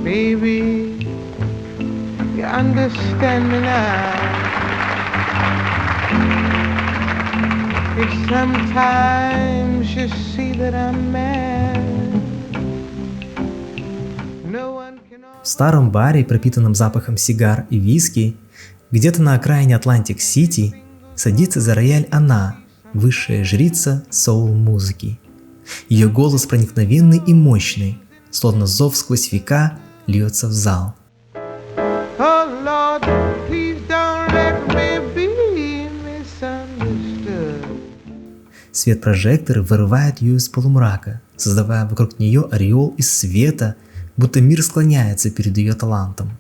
Baby, you understand me now. If sometimes you see that I'm mad, no one can... В старом баре, пропитанном запахом сигар и виски, где-то на окраине Атлантик-Сити, садится за рояль она, высшая жрица соул-музыки. Ее голос проникновенный и мощный, словно зов сквозь века, льется в зал. Oh Lord, please don't let me be misunderstood. Свет прожектора вырывает ее из полумрака, создавая вокруг нее ореол из света, будто мир склоняется перед ее талантом.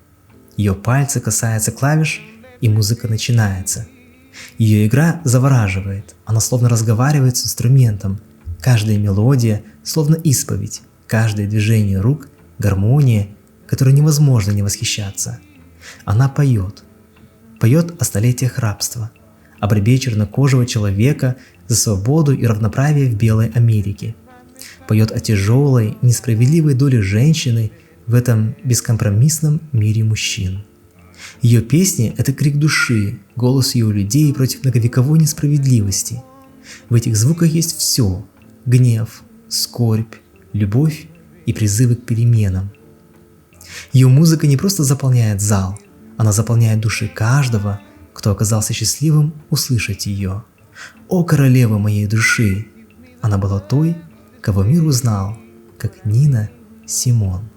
Ее пальцы касаются клавиш, и музыка начинается. Ее игра завораживает, она словно разговаривает с инструментом. Каждая мелодия словно исповедь, каждое движение рук – гармония, которой невозможно не восхищаться. Она поет о столетиях рабства, о борьбе чернокожего человека за свободу и равноправие в белой Америке. Поет о тяжелой, несправедливой доле женщины в этом бескомпромиссном мире мужчин. Ее песни – это крик души, голос ее людей против многовековой несправедливости. В этих звуках есть все – гнев, скорбь, любовь и призывы к переменам. Ее музыка не просто заполняет зал, она заполняет души каждого, кто оказался счастливым услышать ее. О, королева моей души! Она была той, кого мир узнал, как Нина Симон.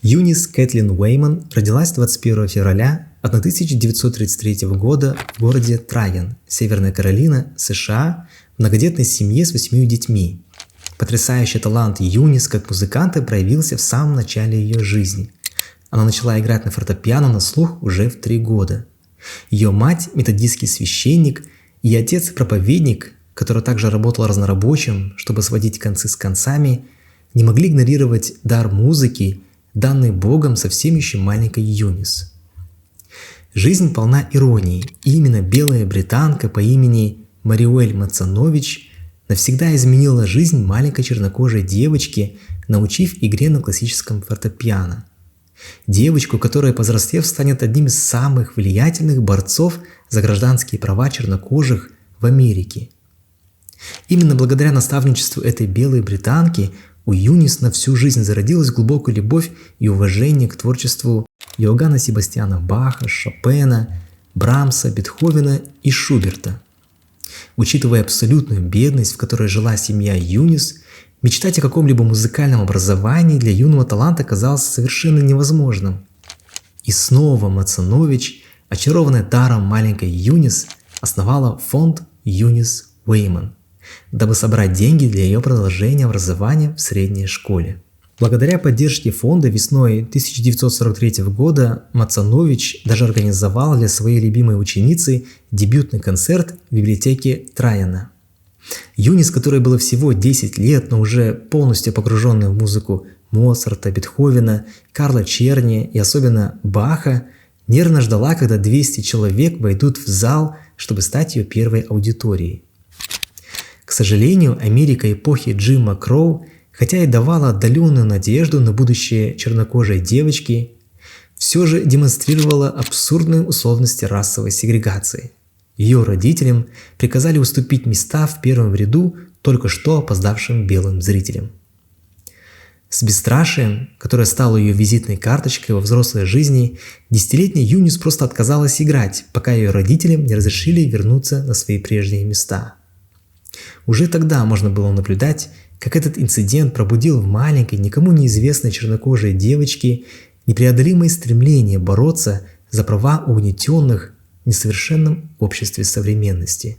Юнис Кэтлин Уэйман родилась 21 февраля 1933 года в городе Трайан, Северная Каролина, США, в многодетной семье с 8 детьми. Потрясающий талант Юнис как музыканта проявился в самом начале ее жизни. Она начала играть на фортепиано на слух уже в 3 года. Ее мать – методистский священник, и отец – проповедник, который также работал разнорабочим, чтобы сводить концы с концами, не могли игнорировать дар музыки, данный Богом совсем еще маленькой Юнис. Жизнь полна иронии, и именно белая британка по имени Мариуэль Мацанович навсегда изменила жизнь маленькой чернокожей девочки, научив игре на классическом фортепиано. Девочку, которая, повзрослев, станет одним из самых влиятельных борцов за гражданские права чернокожих в Америке. Именно благодаря наставничеству этой белой британки у Юнис на всю жизнь зародилась глубокая любовь и уважение к творчеству Иоганна Себастьяна Баха, Шопена, Брамса, Бетховена и Шуберта. Учитывая абсолютную бедность, в которой жила семья Юнис, мечтать о каком-либо музыкальном образовании для юного таланта казалось совершенно невозможным. И снова Мацанович, очарованная даром маленькой Юнис, основала фонд Юнис Уэйман, дабы собрать деньги для ее продолжения образования в средней школе. Благодаря поддержке фонда весной 1943 года Мацанович даже организовал для своей любимой ученицы дебютный концерт в библиотеке Трайана. Юнис, которой было всего 10 лет, но уже полностью погруженная в музыку Моцарта, Бетховена, Карла Черни и особенно Баха, нервно ждала, когда 200 человек войдут в зал, чтобы стать ее первой аудиторией. К сожалению, Америка эпохи Джима Кроу, хотя и давала отдаленную надежду на будущее чернокожей девочки, все же демонстрировала абсурдные условности расовой сегрегации. Ее родителям приказали уступить места в первом ряду только что опоздавшим белым зрителям. С бесстрашием, которое стало ее визитной карточкой во взрослой жизни, 10-летняя Юнис просто отказалась играть, пока ее родителям не разрешили вернуться на свои прежние места. Уже тогда можно было наблюдать, как этот инцидент пробудил в маленькой, никому неизвестной чернокожей девочке непреодолимое стремление бороться за права угнетенных в несовершенном обществе современности.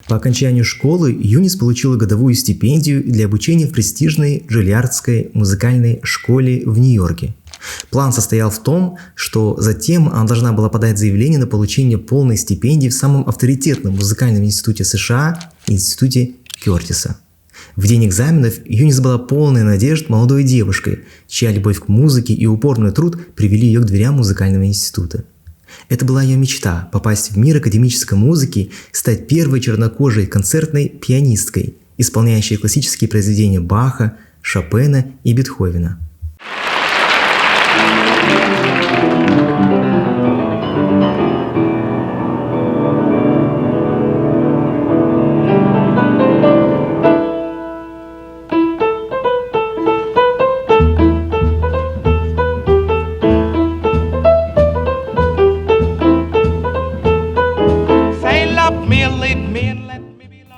По окончанию школы Юнис получила годовую стипендию для обучения в престижной Джильярдской музыкальной школе в Нью-Йорке. План состоял в том, что затем она должна была подать заявление на получение полной стипендии в самом авторитетном музыкальном институте США, институте Кертиса. В день экзаменов Юнис была полной надежд молодой девушкой, чья любовь к музыке и упорный труд привели ее к дверям музыкального института. Это была ее мечта – попасть в мир академической музыки, стать первой чернокожей концертной пианисткой, исполняющей классические произведения Баха, Шопена и Бетховена.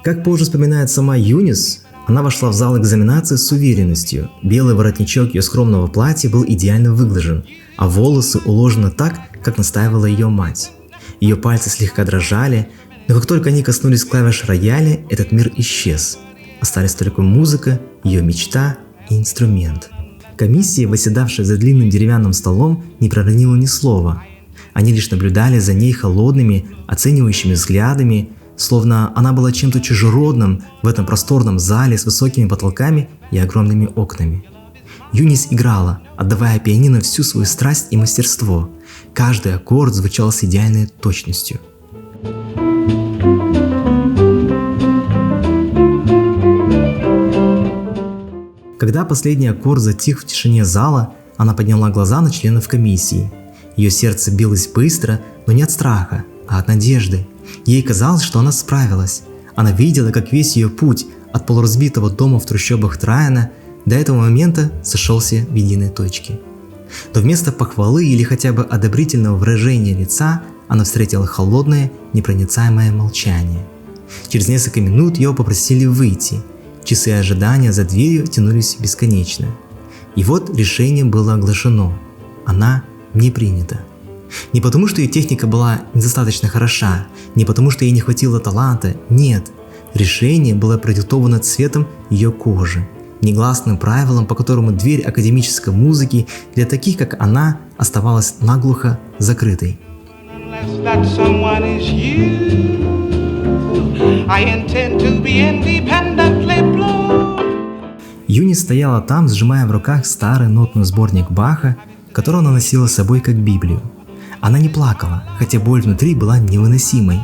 Как позже вспоминает сама Юнис, она вошла в зал экзаменации с уверенностью. Белый воротничок ее скромного платья был идеально выглажен, а волосы уложены так, как настаивала ее мать. Ее пальцы слегка дрожали, но как только они коснулись клавиш рояля, этот мир исчез. Остались только музыка, ее мечта и инструмент. Комиссия, восседавшая за длинным деревянным столом, не проронила ни слова. Они лишь наблюдали за ней холодными, оценивающими взглядами, словно она была чем-то чужеродным в этом просторном зале с высокими потолками и огромными окнами. Юнис играла, отдавая пианино всю свою страсть и мастерство. Каждый аккорд звучал с идеальной точностью. Когда последний аккорд затих в тишине зала, она подняла глаза на членов комиссии. Ее сердце билось быстро, но не от страха, а от надежды. Ей казалось, что она справилась. Она видела, как весь ее путь от полуразбитого дома в трущобах Трайана до этого момента сошелся в единой точке. Но вместо похвалы или хотя бы одобрительного выражения лица она встретила холодное, непроницаемое молчание. Через несколько минут ее попросили выйти. Часы ожидания за дверью тянулись бесконечно. И вот решение было оглашено. Она не принята. Не потому, что ее техника была недостаточно хороша, не потому, что ей не хватило таланта, нет. Решение было продиктовано цветом ее кожи, негласным правилом, по которому дверь академической музыки для таких, как она, оставалась наглухо закрытой. Юнис стояла там, сжимая в руках старый нотный сборник Баха, который она носила с собой как Библию. Она не плакала, хотя боль внутри была невыносимой.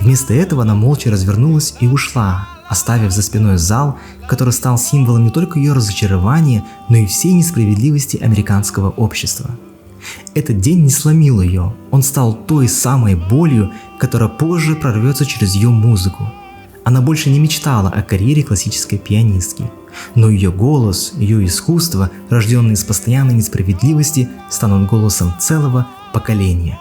Вместо этого она молча развернулась и ушла, оставив за спиной зал, который стал символом не только ее разочарования, но и всей несправедливости американского общества. Этот день не сломил ее, он стал той самой болью, которая позже прорвется через ее музыку. Она больше не мечтала о карьере классической пианистки, но ее голос, ее искусство, рожденные из постоянной несправедливости, станут голосом целого поколения.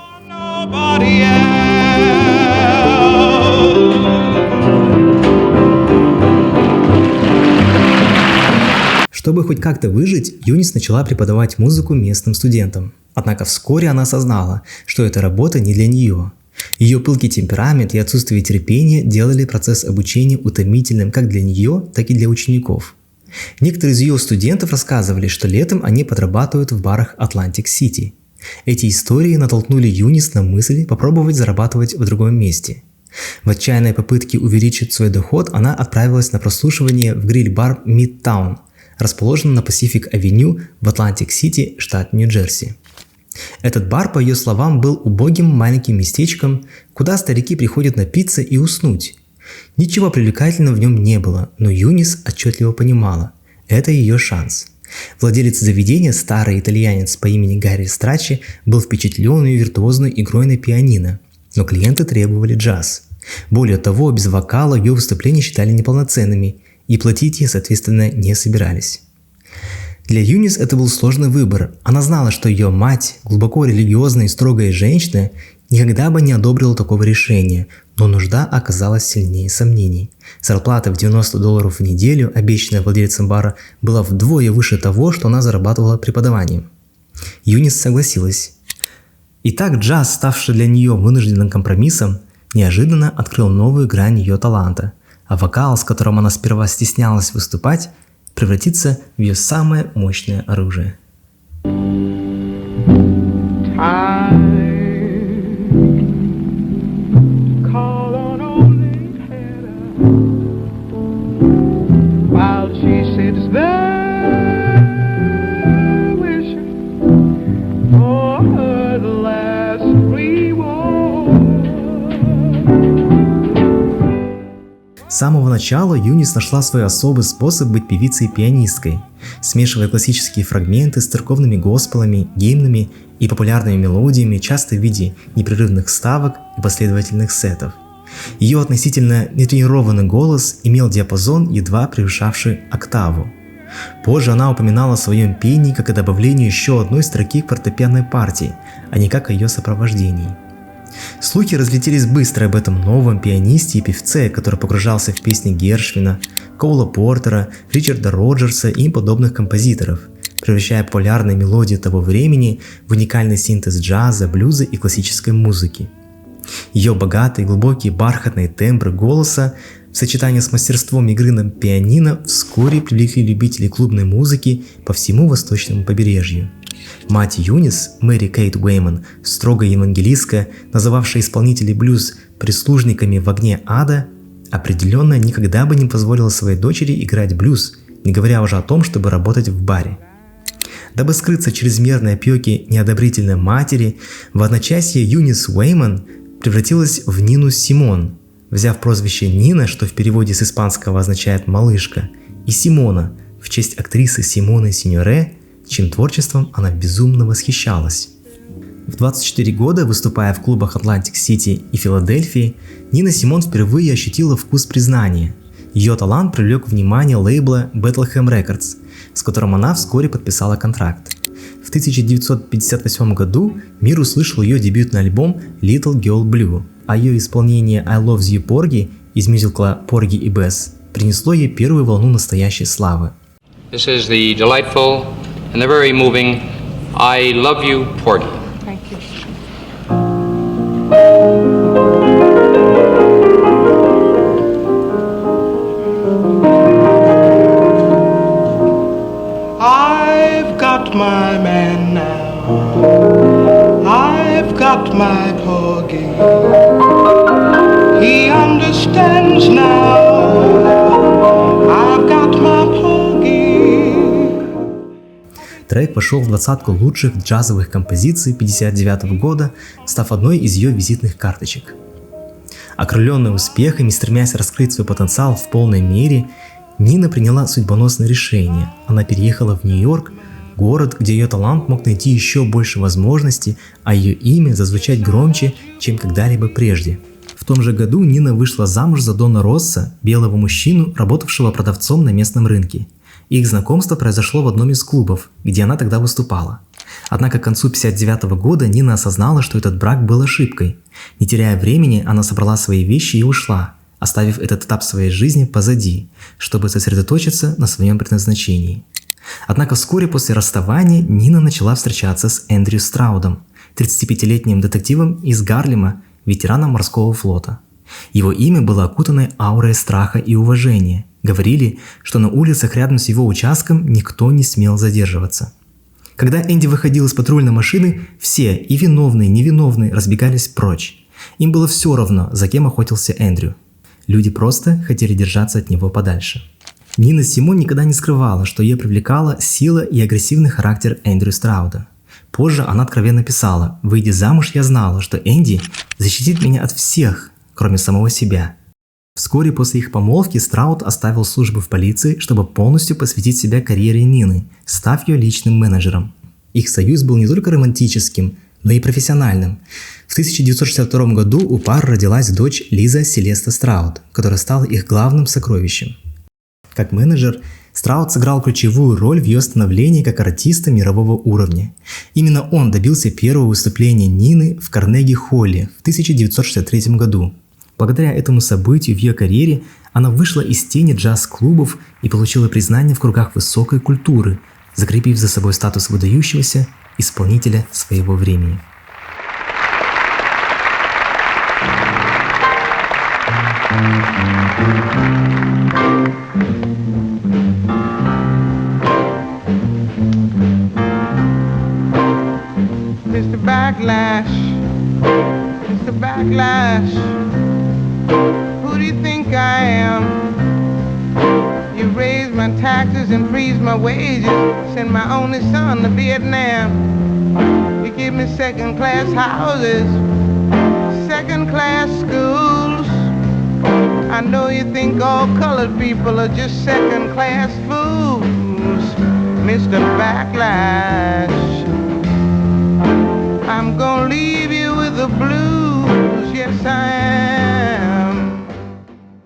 Чтобы хоть как-то выжить, Юнис начала преподавать музыку местным студентам. Однако вскоре она осознала, что эта работа не для нее. Ее пылкий темперамент и отсутствие терпения делали процесс обучения утомительным как для нее, так и для учеников. Некоторые из ее студентов рассказывали, что летом они подрабатывают в барах Атлантик-Сити. Эти истории натолкнули Юнис на мысль попробовать зарабатывать в другом месте. В отчаянной попытке увеличить свой доход она отправилась на прослушивание в гриль-бар Midtown, расположенный на Пасифик-авеню в Атлантик-Сити, штат Нью-Джерси. Этот бар, по ее словам, был убогим маленьким местечком, куда старики приходят напиться и уснуть. Ничего привлекательного в нем не было, но Юнис отчетливо понимала – это ее шанс. Владелец заведения, старый итальянец по имени Гарри Страчи, был впечатлен ее виртуозной игрой на пианино, но клиенты требовали джаз. Более того, без вокала ее выступления считали неполноценными, и платить ей, соответственно, не собирались. Для Юнис это был сложный выбор. Она знала, что ее мать, глубоко религиозная и строгая женщина, никогда бы не одобрила такого решения, но нужда оказалась сильнее сомнений. Зарплата в $90 в неделю, обещанная владельцем бара, была вдвое выше того, что она зарабатывала преподаванием. Юнис согласилась. Итак, джаз, ставший для нее вынужденным компромиссом, неожиданно открыл новую грань ее таланта, а вокал, с которым она сперва стеснялась выступать, превратится в ее самое мощное оружие. С самого начала Юнис нашла свой особый способ быть певицей-пианисткой, смешивая классические фрагменты с церковными госпелами, гимнами и популярными мелодиями, часто в виде непрерывных вставок и последовательных сетов. Ее относительно нетренированный голос имел диапазон, едва превышавший октаву. Позже она упоминала о своем пении как о добавлении еще одной строки к фортепианной партии, а не как о ее сопровождении. Слухи разлетелись быстро об этом новом пианисте и певце, который погружался в песни Гершвина, Коула Портера, Ричарда Роджерса и им подобных композиторов, превращая популярные мелодии того времени в уникальный синтез джаза, блюза и классической музыки. Ее богатые, глубокие, бархатные тембры голоса в сочетании с мастерством игры на пианино вскоре привлекли любителей клубной музыки по всему восточному побережью. Мать Юнис, Мэри Кейт Уэйман, строгая евангелистка, называвшая исполнителей блюз прислужниками в огне ада, определенно никогда бы не позволила своей дочери играть блюз, не говоря уже о том, чтобы работать в баре. Дабы скрыться чрезмерной опеки неодобрительной матери, в одночасье Юнис Уэйман превратилась в Нину Симон, взяв прозвище Нина, что в переводе с испанского означает «малышка», и Симона в честь актрисы Симоны Синьоре, чьим творчеством она безумно восхищалась. В 24 года, выступая в клубах Атлантик-Сити и Филадельфии, Нина Симон впервые ощутила вкус признания. Ее талант привлек внимание лейбла Bethlehem Records, с которым она вскоре подписала контракт. В 1958 году мир услышал ее дебютный альбом Little Girl Blue, а ее исполнение I Love You Porgy из мюзикла «Порги и Бесс» принесло ей первую волну настоящей славы. This is the delightful and the very moving I Love You Porgy. Thank you. I've got my man now. I've got my Porgy. He understands now. I've got my Porgy. Трек вошел в двадцатку лучших джазовых композиций 1959 года, став одной из ее визитных карточек. Окрыленная успехами, стремясь раскрыть свой потенциал в полной мере, Нина приняла судьбоносное решение. Она переехала в Нью-Йорк, город, где ее талант мог найти еще больше возможностей, а ее имя зазвучать громче, чем когда-либо прежде. В том же году Нина вышла замуж за Дона Росса, белого мужчину, работавшего продавцом на местном рынке. Их знакомство произошло в одном из клубов, где она тогда выступала. Однако к концу 1959 года Нина осознала, что этот брак был ошибкой. Не теряя времени, она собрала свои вещи и ушла, оставив этот этап своей жизни позади, чтобы сосредоточиться на своем предназначении. Однако вскоре после расставания Нина начала встречаться с Эндрю Страудом, 35-летним детективом из Гарлема, ветераном морского флота. Его имя было окутано аурой страха и уважения. Говорили, что на улицах рядом с его участком никто не смел задерживаться. Когда Энди выходил из патрульной машины, все, и виновные, и невиновные, разбегались прочь. Им было все равно, за кем охотился Эндрю. Люди просто хотели держаться от него подальше. Нина Симон никогда не скрывала, что ее привлекала сила и агрессивный характер Эндрю Страуда. Позже она откровенно писала: «Выйдя замуж, я знала, что Энди защитит меня от всех, кроме самого себя». Вскоре после их помолвки Страуд оставил службу в полиции, чтобы полностью посвятить себя карьере Нины, став ее личным менеджером. Их союз был не только романтическим, но и профессиональным. В 1962 году у пары родилась дочь Лиза Селеста Страуд, которая стала их главным сокровищем. Как менеджер, Страуд сыграл ключевую роль в ее становлении как артиста мирового уровня. Именно он добился первого выступления Нины в Карнеги-Холле в 1963 году. Благодаря этому событию в ее карьере она вышла из тени джаз-клубов и получила признание в кругах высокой культуры, закрепив за собой статус выдающегося исполнителя своего времени. Mr. Backlash, Mr. Backlash, who do you think I am? You raise my taxes and freeze my wages, send my only son to Vietnam. You give me second-class houses, second-class schools. I know you think all colored people are just second-class fools, Mr. Backlash. I'm gonna leave you with the blues, yes I am.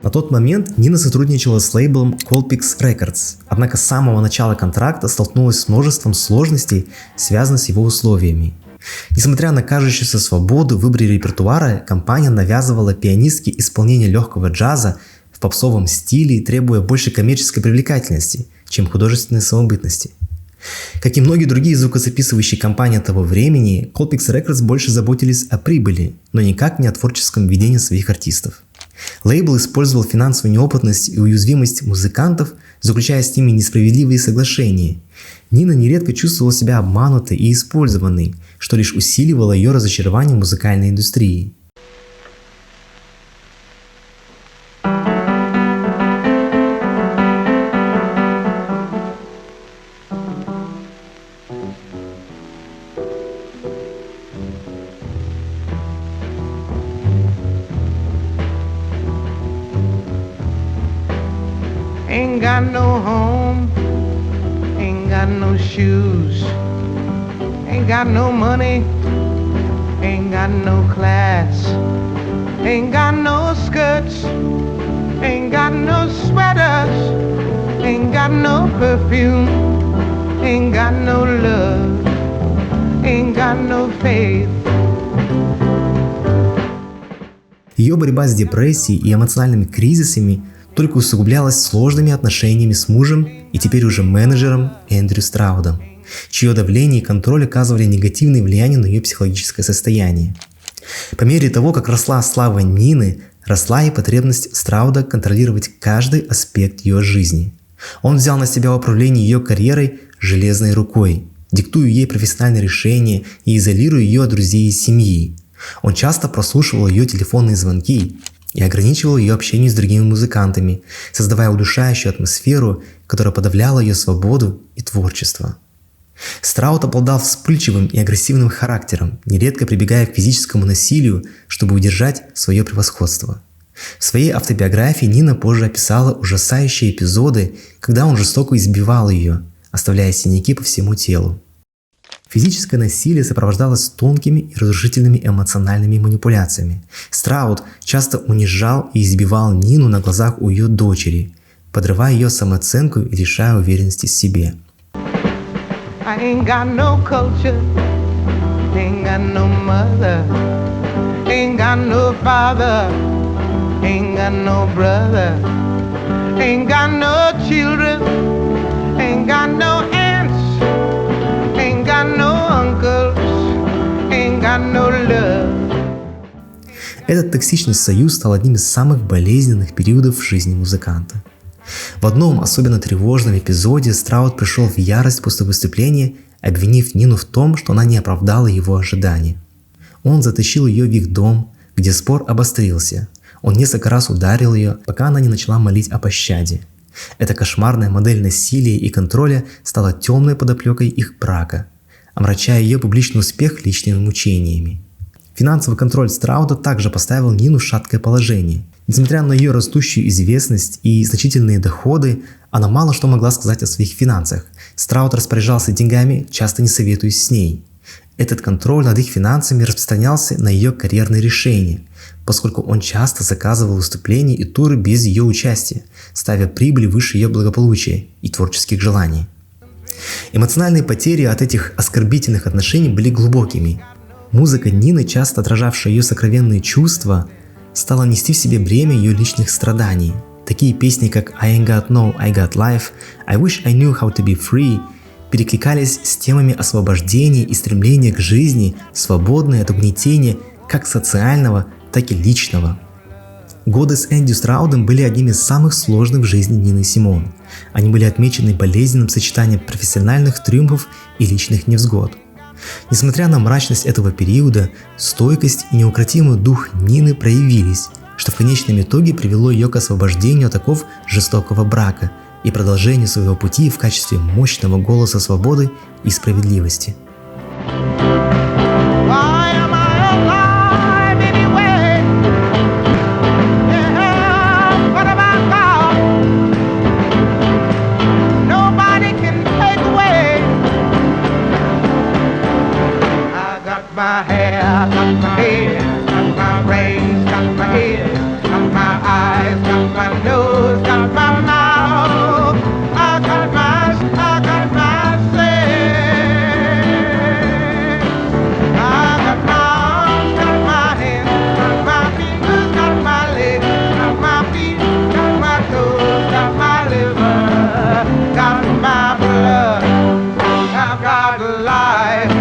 На тот момент Нина сотрудничала с лейблом Colpix Records, однако с самого начала контракта столкнулась с множеством сложностей, связанных с его условиями. Несмотря на кажущуюся свободу в выборе репертуара, компания навязывала пианистке исполнение легкого джаза в попсовом стиле, требуя больше коммерческой привлекательности, чем художественной самобытности. Как и многие другие звукозаписывающие компании того времени, Colpix Records больше заботились о прибыли, но никак не о творческом ведении своих артистов. Лейбл использовал финансовую неопытность и уязвимость музыкантов, заключая с ними несправедливые соглашения. Нина нередко чувствовала себя обманутой и использованной, что лишь усиливало ее разочарование в музыкальной индустрии. Ain't got no home, ain't got no shoes, ain't got no money, ain't got no class, ain't got no skirts, ain't got no sweaters, ain't got no perfume, ain't got no love, ain't got no faith. Ее борьба с депрессией и эмоциональными кризисами только усугублялась сложными отношениями с мужем и теперь уже менеджером Эндрю Страудом, чье давление и контроль оказывали негативное влияние на ее психологическое состояние. По мере того, как росла слава Нины, росла и потребность Страуда контролировать каждый аспект ее жизни. Он взял на себя управление ее карьерой железной рукой, диктуя ей профессиональные решения и изолируя ее от друзей и семьи. Он часто прослушивал ее телефонные звонки и ограничивал ее общение с другими музыкантами, создавая удушающую атмосферу, которая подавляла ее свободу и творчество. Страуд обладал вспыльчивым и агрессивным характером, нередко прибегая к физическому насилию, чтобы удержать свое превосходство. В своей автобиографии Нина позже описала ужасающие эпизоды, когда он жестоко избивал ее, оставляя синяки по всему телу. Физическое насилие сопровождалось тонкими и разрушительными эмоциональными манипуляциями. Страуд часто унижал и избивал Нину на глазах у ее дочери, подрывая ее самооценку и лишая уверенности в себе. I ain't got no culture, ain't got no mother, ain't got no father, ain't got no brother, ain't got no children, ain't got no aunts, ain't got no uncles, ain't got no love. Этот токсичный союз стал одним из самых болезненных периодов в жизни музыканта. В одном особенно тревожном эпизоде Страуд пришел в ярость после выступления, обвинив Нину в том, что она не оправдала его ожидания. Он затащил ее в их дом, где спор обострился. Он несколько раз ударил ее, пока она не начала молить о пощаде. Эта кошмарная модель насилия и контроля стала темной подоплекой их брака, омрачая ее публичный успех личными мучениями. Финансовый контроль Страуда также поставил Нину в шаткое положение. Несмотря на ее растущую известность и значительные доходы, она мало что могла сказать о своих финансах. Страуд распоряжался деньгами, часто не советуясь с ней. Этот контроль над их финансами распространялся на ее карьерные решения, поскольку он часто заказывал выступления и туры без ее участия, ставя прибыль выше ее благополучия и творческих желаний. Эмоциональные потери от этих оскорбительных отношений были глубокими. Музыка Нины, часто отражавшая ее сокровенные чувства, стала нести в себе бремя ее личных страданий. Такие песни, как «I ain't got no, I got life», «I wish I knew how to be free» перекликались с темами освобождения и стремления к жизни, свободной от угнетения как социального, так и личного. Годы с Энди Страудом были одними из самых сложных в жизни Нины Симон. Они были отмечены болезненным сочетанием профессиональных триумфов и личных невзгод. Несмотря на мрачность этого периода, стойкость и неукротимый дух Нины проявились, что в конечном итоге привело ее к освобождению от оков жестокого брака и продолжению своего пути в качестве мощного голоса свободы и справедливости. My hair, got my head, got my brains, got my head, got my eyes, got my nose, got my mouth. I got my sense. I got my arms, got my hands, got my fingers, got my legs, got my feet, got my toes, got my liver, got my blood. I've got life.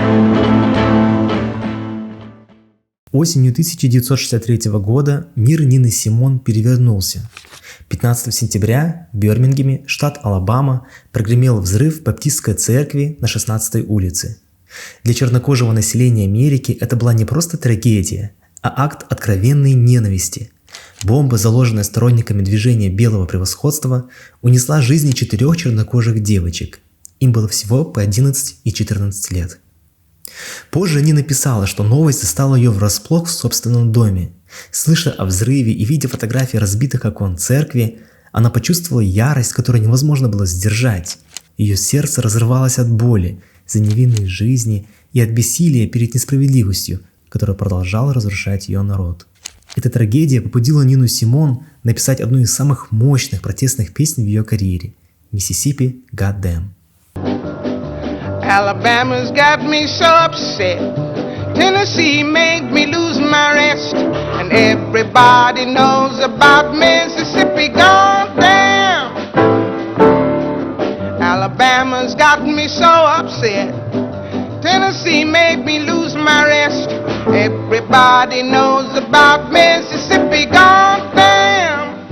Осенью 1963 года мир Нины Симон перевернулся. 15 сентября в Бирмингеме, штат Алабама, прогремел взрыв в баптистской церкви на 16-й улице. Для чернокожего населения Америки это была не просто трагедия, а акт откровенной ненависти. Бомба, заложенная сторонниками движения белого превосходства, унесла жизни 4 чернокожих девочек. Им было всего по 11 и 14 лет. Позже Нина написала, что новость застала ее врасплох в собственном доме. Слыша о взрыве и видя фотографии разбитых окон церкви, она почувствовала ярость, которую невозможно было сдержать. Ее сердце разрывалось от боли за невинные жизни и от бессилия перед несправедливостью, которая продолжала разрушать ее народ. Эта трагедия побудила Нину Симон написать одну из самых мощных протестных песен в ее карьере – «Mississippi Goddamn». Alabama's got me so upset. Tennessee made me lose my rest. And everybody knows about Mississippi. Goddamn! Alabama's got me so upset. Tennessee made me lose my rest. Everybody knows about Mississippi. Goddamn!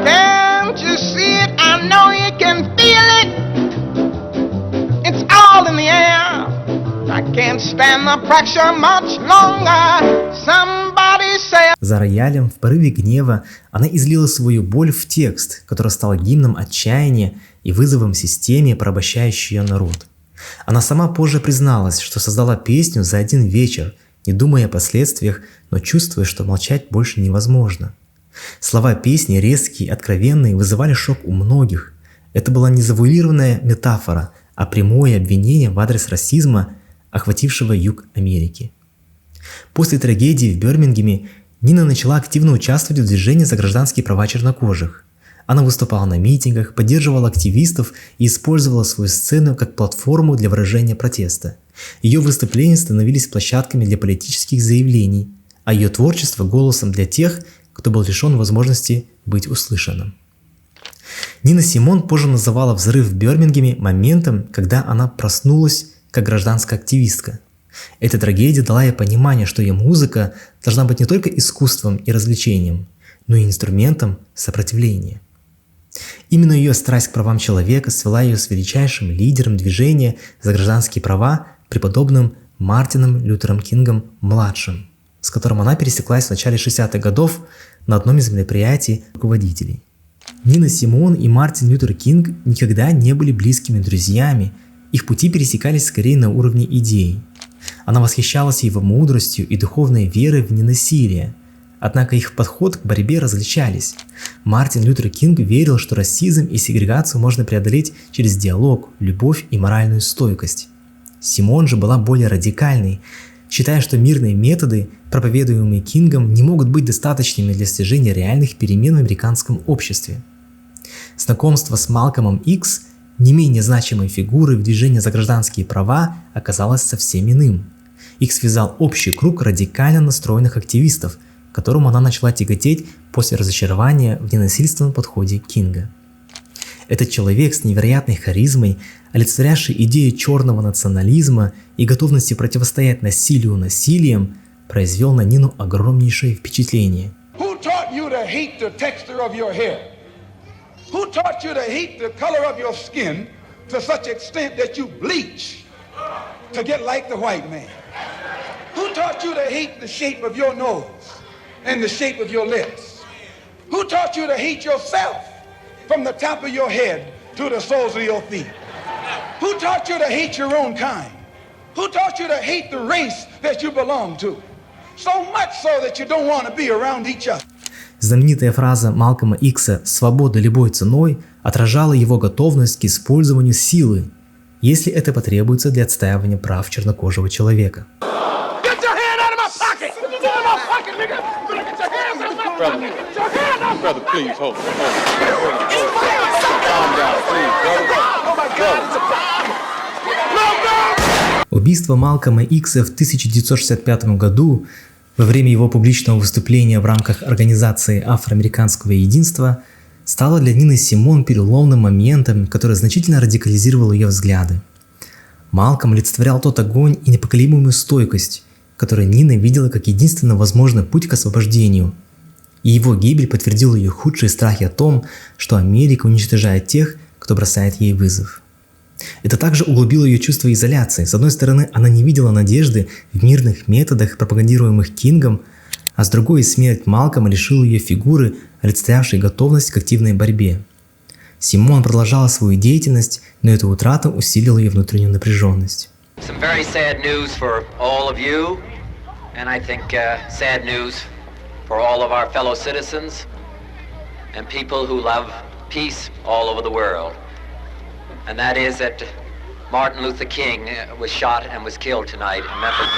Can't you see it? I know you can feel it. It's all in the air. I can't stand the pressure much longer. Somebody say... За роялем в порыве гнева она излила свою боль в текст, который стал гимном отчаяния и вызовом системе, порабощающей ее народ. Она сама позже призналась, что создала песню за один вечер, не думая о последствиях, но чувствуя, что молчать больше невозможно. Слова песни, резкие, откровенные, вызывали шок у многих. Это была не завуалированная метафора, а прямое обвинение в адрес расизма, охватившего юг Америки. После трагедии в Бирмингеме Нина начала активно участвовать в движении за гражданские права чернокожих. Она выступала на митингах, поддерживала активистов и использовала свою сцену как платформу для выражения протеста. Ее выступления становились площадками для политических заявлений, а ее творчество – голосом для тех, кто был лишен возможности быть услышанным. Нина Симон позже называла взрыв в Бирмингеме моментом, когда она проснулась как гражданская активистка. Эта трагедия дала ей понимание, что ее музыка должна быть не только искусством и развлечением, но и инструментом сопротивления. Именно ее страсть к правам человека свела ее с величайшим лидером движения за гражданские права, преподобным Мартином Лютером Кингом-младшим, с которым она пересеклась в начале 60-х годов на одном из мероприятий руководителей. Нина Симон и Мартин Лютер Кинг никогда не были близкими друзьями, их пути пересекались скорее на уровне идей. Она восхищалась его мудростью и духовной верой в ненасилие, однако их подход к борьбе различались. Мартин Лютер Кинг верил, что расизм и сегрегацию можно преодолеть через диалог, любовь и моральную стойкость. Симон же была более радикальной, считая, что мирные методы, проповедуемые Кингом, не могут быть достаточными для достижения реальных перемен в американском обществе. Знакомство с Малкомом Икс, не менее значимой фигурой в движении за гражданские права, оказалось совсем иным. Их связал общий круг радикально настроенных активистов, к которому она начала тяготеть после разочарования в ненасильственном подходе Кинга. Этот человек с невероятной харизмой, олицетворявший идею черного национализма и готовности противостоять насилию насилием, произвел на Нину огромнейшее впечатление. Who taught taught you to hate the texture of your hair? Who taught you to hate the color of your skin to such extent that you bleach to get like the white man? Who taught you to hate the shape of your nose and the shape of your lips? Who taught you to hate yourself from the top of your head to the soles of your feet? Who taught you to hate your own kind? Who taught you to hate the race that you belong to? So much so that you don't want to be around each other. Знаменитая фраза Малкольма Икса «свобода любой ценой» отражала его готовность к использованию силы, если это потребуется для отстаивания прав чернокожего человека. Brother, please, hold. Calm down, please, Убийство Малкольма Икса в 1965 году во время его публичного выступления в рамках Организации Афроамериканского единства стало для Нины Симон переломным моментом, который значительно радикализировал ее взгляды. Малкольм олицетворял тот огонь и непоколебимую стойкость, которую Нина видела как единственно возможный путь к освобождению. И его гибель подтвердила ее худшие страхи о том, что Америка уничтожает тех, кто бросает ей вызов. Это также углубило ее чувство изоляции. С одной стороны, она не видела надежды в мирных методах, пропагандируемых Кингом, а с другой, смерть Малкольма лишила ее фигуры, олицетворявшей готовность к активной борьбе. Симон продолжала свою деятельность, но эта утрата усилила ее внутреннюю напряженность. Some very sad news for all of you, and I think sad news for all of our fellow citizens and people who love peace all over the world. And that is that Martin Luther King was shot and was killed tonight in Memphis.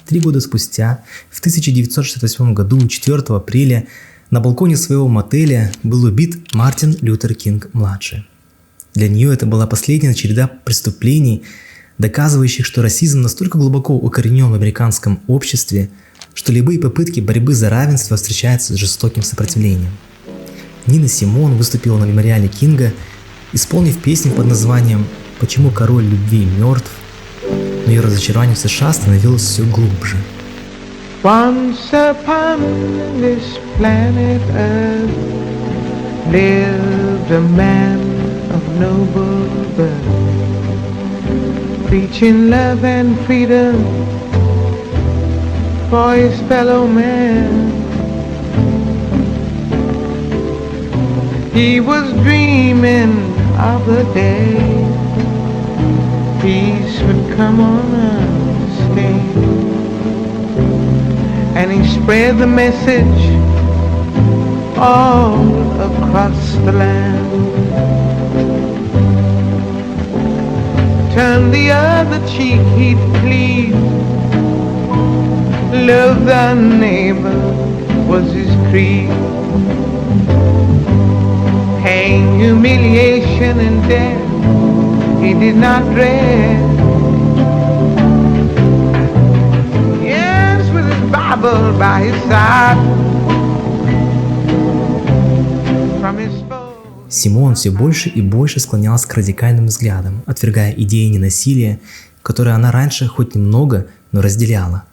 3 года спустя, в 1968 году, 4 апреля, на балконе своего мотеля был убит Мартин Лютер Кинг-младший. Для нее это была последняя череда преступлений, доказывающих, что расизм настолько глубоко укоренен в американском обществе, что любые попытки борьбы за равенство встречаются с жестоким сопротивлением. Нина Симон выступила на мемориале Кинга, исполнив песню под названием «Почему король любви мертв?», но ее разочарование в США становилось все глубже. Once upon this planet Earth lived a man of noble birth, preaching love and freedom for his fellow man. He was dreaming of the day peace would come on a stage, and he spread the message all across the land. Turn the other cheek, he'd plead. Love thy neighbor was his creed. Pain, humiliation, and death he did not dread. Yes, with his Bible by his side. From his Симон все больше и больше склонялась к радикальным взглядам, отвергая идеи ненасилия, которые она раньше хоть немного, но разделяла.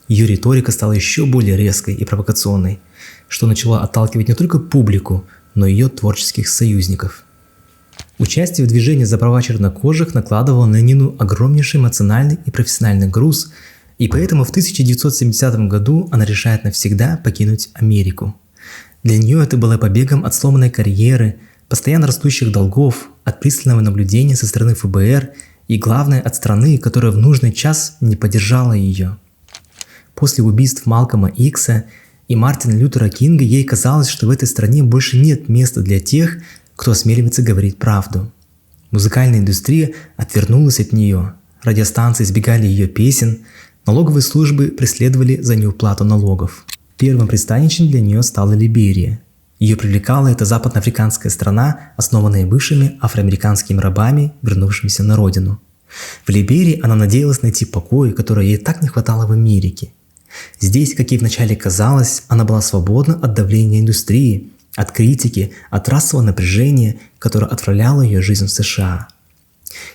Ее риторика стала еще более резкой и провокационной, что начало отталкивать не только публику, но и ее творческих союзников. Участие в движении за права чернокожих накладывало на Нину огромнейший эмоциональный и профессиональный груз, и поэтому в 1970 году она решает навсегда покинуть Америку. Для нее это было побегом от сломанной карьеры, постоянно растущих долгов, от пристального наблюдения со стороны ФБР и, главное, от страны, которая в нужный час не поддержала ее. После убийств Малкольма Икса и Мартина Лютера Кинга ей казалось, что в этой стране больше нет места для тех, кто осмеливается говорить правду. Музыкальная индустрия отвернулась от нее, радиостанции избегали ее песен, налоговые службы преследовали за неуплату налогов. Первым пристанищем для нее стала Либерия. Ее привлекала эта западноафриканская страна, основанная бывшими афроамериканскими рабами, вернувшимися на родину. В Либерии она надеялась найти покой, который ей так не хватало в Америке. Здесь, как ей вначале казалось, она была свободна от давления индустрии, от критики, от расового напряжения, которое отравляло ее жизнь в США.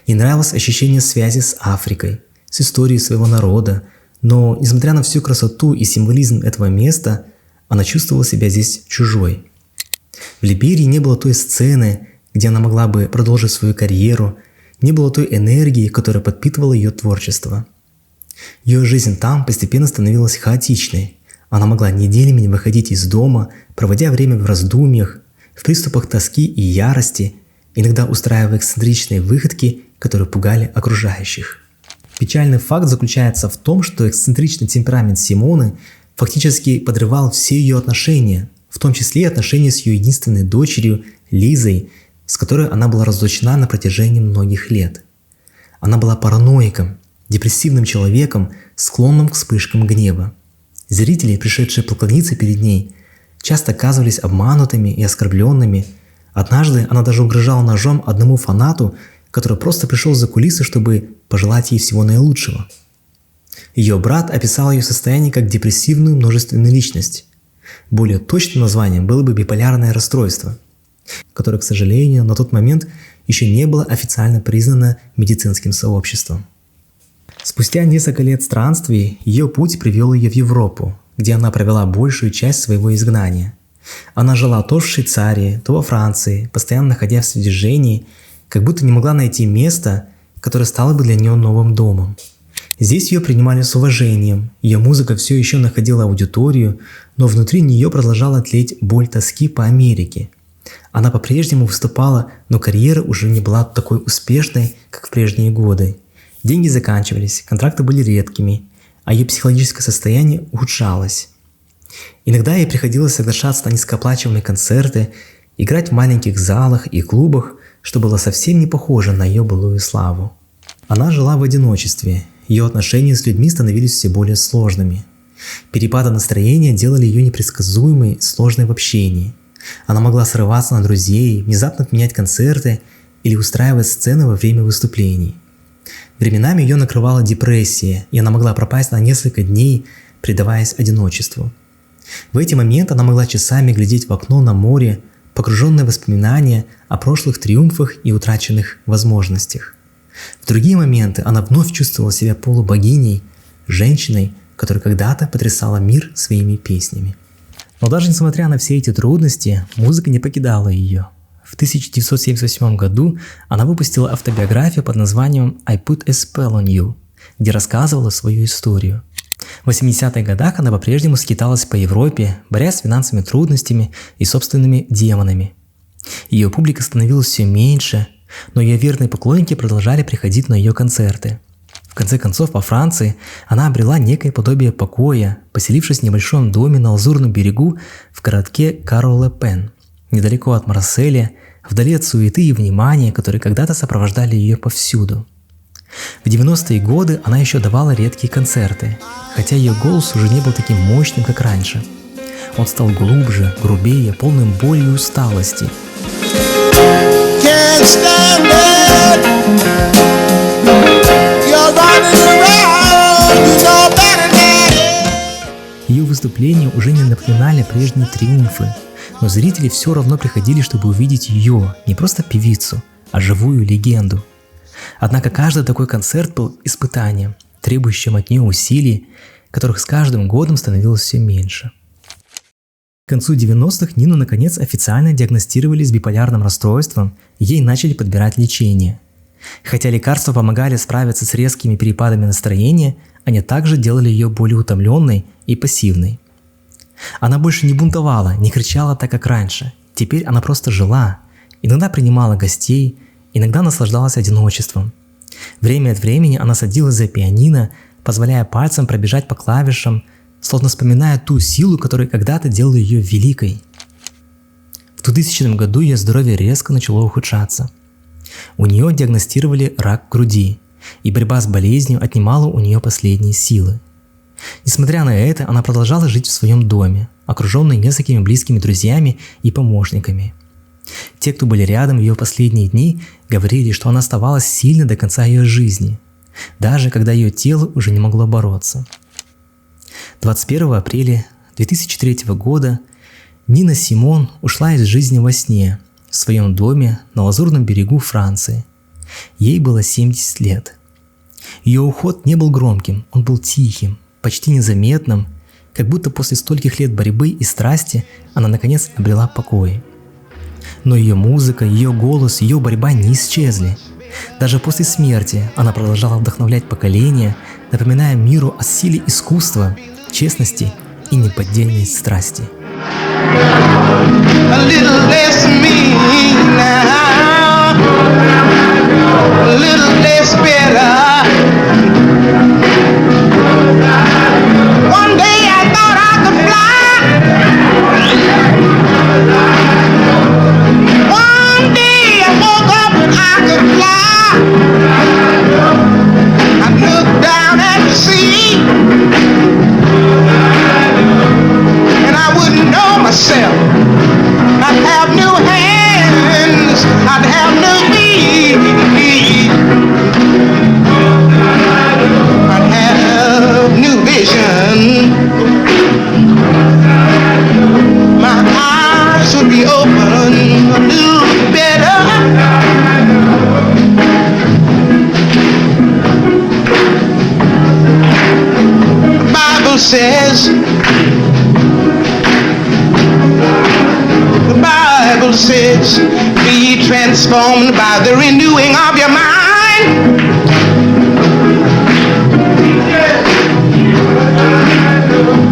Ей нравилось ощущение связи с Африкой, с историей своего народа, Но, несмотря на всю красоту и символизм этого места, она чувствовала себя здесь чужой. В Либерии не было той сцены, где она могла бы продолжить свою карьеру, не было той энергии, которая подпитывала ее творчество. Ее жизнь там постепенно становилась хаотичной. Она могла неделями не выходить из дома, проводя время в раздумьях, в приступах тоски и ярости, иногда устраивая эксцентричные выходки, которые пугали окружающих. Печальный факт заключается в том, что эксцентричный темперамент Симоны фактически подрывал все ее отношения, в том числе и отношения с ее единственной дочерью Лизой, с которой она была разлучена на протяжении многих лет. Она была параноиком, депрессивным человеком, склонным к вспышкам гнева. Зрители, пришедшие поклониться перед ней, часто оказывались обманутыми и оскорбленными. Однажды она даже угрожала ножом одному фанату, который просто пришел за кулисы, чтобы пожелать ей всего наилучшего. Ее брат описал ее состояние как депрессивную множественную личность. Более точным названием было бы биполярное расстройство, которое, к сожалению, на тот момент еще не было официально признано медицинским сообществом. Спустя несколько лет странствий ее путь привел ее в Европу, где она провела большую часть своего изгнания. Она жила то в Швейцарии, то во Франции, постоянно находясь в движении, как будто не могла найти место, которое стало бы для нее новым домом. Здесь ее принимали с уважением, ее музыка все еще находила аудиторию, но внутри нее продолжала тлеть боль тоски по Америке. Она по-прежнему выступала, но карьера уже не была такой успешной, как в прежние годы. Деньги заканчивались, контракты были редкими, а ее психологическое состояние ухудшалось. Иногда ей приходилось соглашаться на низкооплачиваемые концерты, играть в маленьких залах и клубах, что было совсем не похоже на ее былую славу. Она жила в одиночестве, ее отношения с людьми становились все более сложными. Перепады настроения делали ее непредсказуемой, сложной в общении. Она могла срываться на друзей, внезапно отменять концерты или устраивать сцены во время выступлений. Временами ее накрывала депрессия, и она могла пропасть на несколько дней, предаваясь одиночеству. В эти моменты она могла часами глядеть в окно на море, погруженная в воспоминания о прошлых триумфах и утраченных возможностях. В другие моменты она вновь чувствовала себя полубогиней, женщиной, которая когда-то потрясала мир своими песнями. Но даже несмотря на все эти трудности, музыка не покидала ее. В 1978 году она выпустила автобиографию под названием «I Put a Spell on You», где рассказывала свою историю. В 80-х годах она по-прежнему скиталась по Европе, борясь с финансовыми трудностями и собственными демонами. Ее публика становилась все меньше, но ее верные поклонники продолжали приходить на ее концерты. В конце концов, во Франции она обрела некое подобие покоя, поселившись в небольшом доме на Лазурном берегу в городке Каро-Ле-Пен, недалеко от Марселя, вдали от суеты и внимания, которые когда-то сопровождали ее повсюду. В 90-е годы она еще давала редкие концерты, хотя ее голос уже не был таким мощным, как раньше. Он стал глубже, грубее, полным боли и усталости. Ее выступления уже не напоминали прежние триумфы, но зрители все равно приходили, чтобы увидеть ее, не просто певицу, а живую легенду. Однако каждый такой концерт был испытанием, требующим от нее усилий, которых с каждым годом становилось все меньше. К концу 90-х Нину наконец официально диагностировали с биполярным расстройством, и ей начали подбирать лечение. Хотя лекарства помогали справиться с резкими перепадами настроения, они также делали ее более утомленной и пассивной. Она больше не бунтовала, не кричала так, как раньше. Теперь она просто жила, иногда принимала гостей, иногда наслаждалась одиночеством. Время от времени она садилась за пианино, позволяя пальцам пробежать по клавишам, словно вспоминая ту силу, которая когда-то делала ее великой. В 2000 году ее здоровье резко начало ухудшаться. У нее диагностировали рак груди, и борьба с болезнью отнимала у нее последние силы. Несмотря на это, она продолжала жить в своем доме, окруженной несколькими близкими друзьями и помощниками. Те, кто были рядом в ее последние дни, говорили, что она оставалась сильной до конца ее жизни, даже когда ее тело уже не могло бороться. 21 апреля 2003 года Нина Симон ушла из жизни во сне в своем доме на Лазурном берегу Франции. Ей было 70 лет. Ее уход не был громким, он был тихим, почти незаметным, как будто после стольких лет борьбы и страсти она наконец обрела покой. Но ее музыка, ее голос, ее борьба не исчезли. Даже после смерти она продолжала вдохновлять поколения, напоминая миру о силе искусства, честности и неподдельной страсти. A little less me now, a little less better. One day I thought I could fly. One day I woke up and I could fly. I looked down at the sea, and I wouldn't know myself. I'd have new hands, I'd have new feet, I'd have new vision. My eyes would be open a little better. The Bible says, be ye transformed by the renewing of your mind.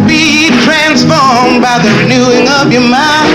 Be ye transformed by the renewing of your mind.